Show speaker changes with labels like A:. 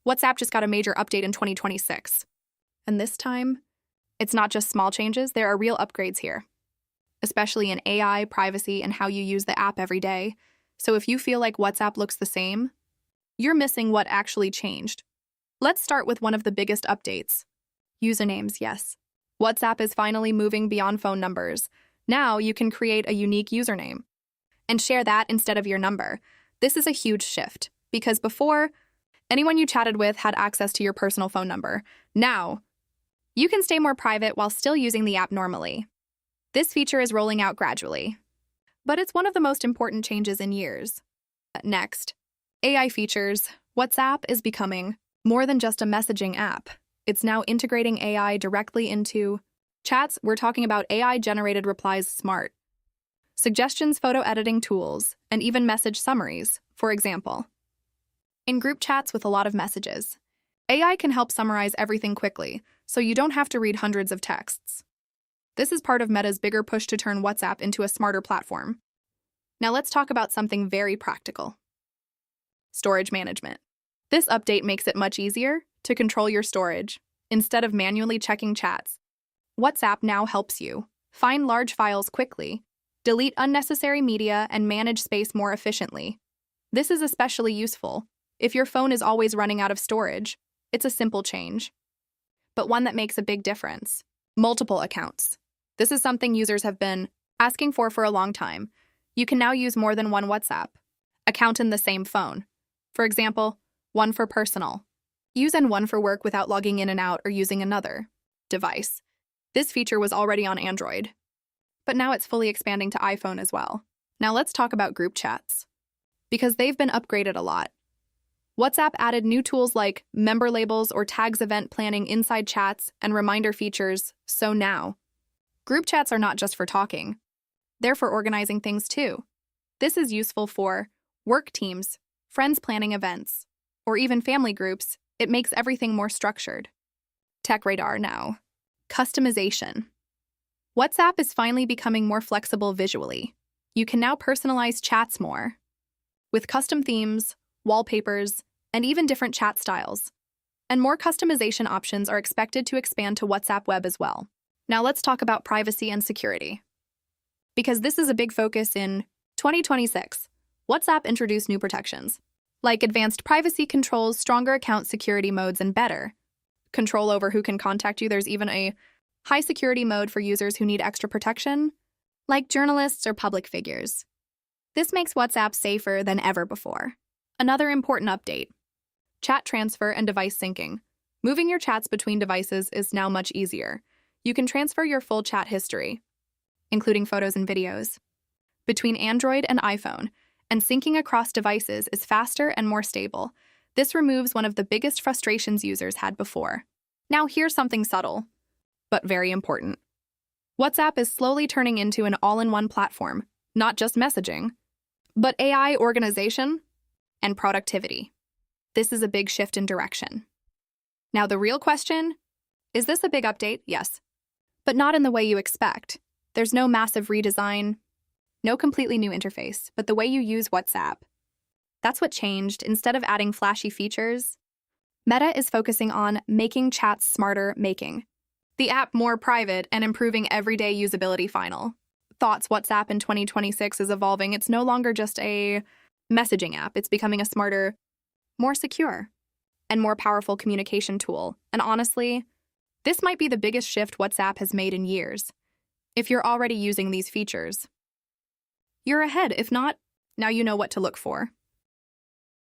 A: WhatsApp just got a major update in 2026. And this time, it's not just small changes, there are real upgrades here, especially in AI, privacy, and how you use the app every day. So if you feel like WhatsApp looks the same, you're missing what actually changed. Let's start with one of the biggest updates. Usernames, yes. WhatsApp is finally moving beyond phone numbers. Now you can create a unique username and share that instead of your number. This is a huge shift because before, anyone you chatted with had access to your personal phone number. Now, you can stay more private while still using the app normally. This feature is rolling out gradually, but it's one of the most important changes in years. Next, AI features. WhatsApp is becoming more than just a messaging app. It's now integrating AI directly into chats. We're talking about AI-generated replies, smart suggestions, photo editing tools, and even message summaries, for example. In group chats with a lot of messages, AI can help summarize everything quickly, so you don't have to read hundreds of texts. This is part of Meta's bigger push to turn WhatsApp into a smarter platform. Now let's talk about something very practical. Storage management. This update makes it much easier to control your storage. Instead of manually checking chats, WhatsApp now helps you find large files quickly, delete unnecessary media, and manage space more efficiently. This is especially useful if your phone is always running out of storage. It's a simple change, but one that makes a big difference. Multiple accounts. This is something users have been asking for a long time. You can now use more than one WhatsApp account in the same phone. For example, one for personal use and one for work without logging in and out or using another device. This feature was already on Android, but now it's fully expanding to iPhone as well. Now let's talk about group chats, because they've been upgraded a lot. WhatsApp added new tools like member labels or tags, event planning inside chats, and reminder features. So now, group chats are not just for talking. They're for organizing things too. This is useful for work teams, friends planning events, or even family groups. It makes everything more structured. Tech radar now. Customization. WhatsApp is finally becoming more flexible visually. You can now personalize chats more, with custom themes, wallpapers, and even different chat styles. And more customization options are expected to expand to WhatsApp Web as well. Now let's talk about privacy and security, because this is a big focus in 2026. WhatsApp introduced new protections, like advanced privacy controls, stronger account security modes, and better control over who can contact you. There's even a high security mode for users who need extra protection, like journalists or public figures. This makes WhatsApp safer than ever before. Another important update: chat transfer and device syncing. Moving your chats between devices is now much easier. You can transfer your full chat history, including photos and videos, between Android and iPhone, and syncing across devices is faster and more stable. This removes one of the biggest frustrations users had before. Now here's something subtle, but very important. WhatsApp is slowly turning into an all-in-one platform, not just messaging, but AI organization and productivity. This is a big shift in direction. Now the real question, is this a big update? Yes, but not in the way you expect. There's no massive redesign, no completely new interface, but the way you use WhatsApp. That's what changed. Instead of adding flashy features, Meta is focusing on making chats smarter, making the app more private, and improving everyday usability. Final thoughts: WhatsApp in 2026 is evolving. It's no longer just a messaging app. It's becoming a smarter, more secure, and more powerful communication tool. And honestly, this might be the biggest shift WhatsApp has made in years. If you're already using these features, you're ahead. If not, now you know what to look for.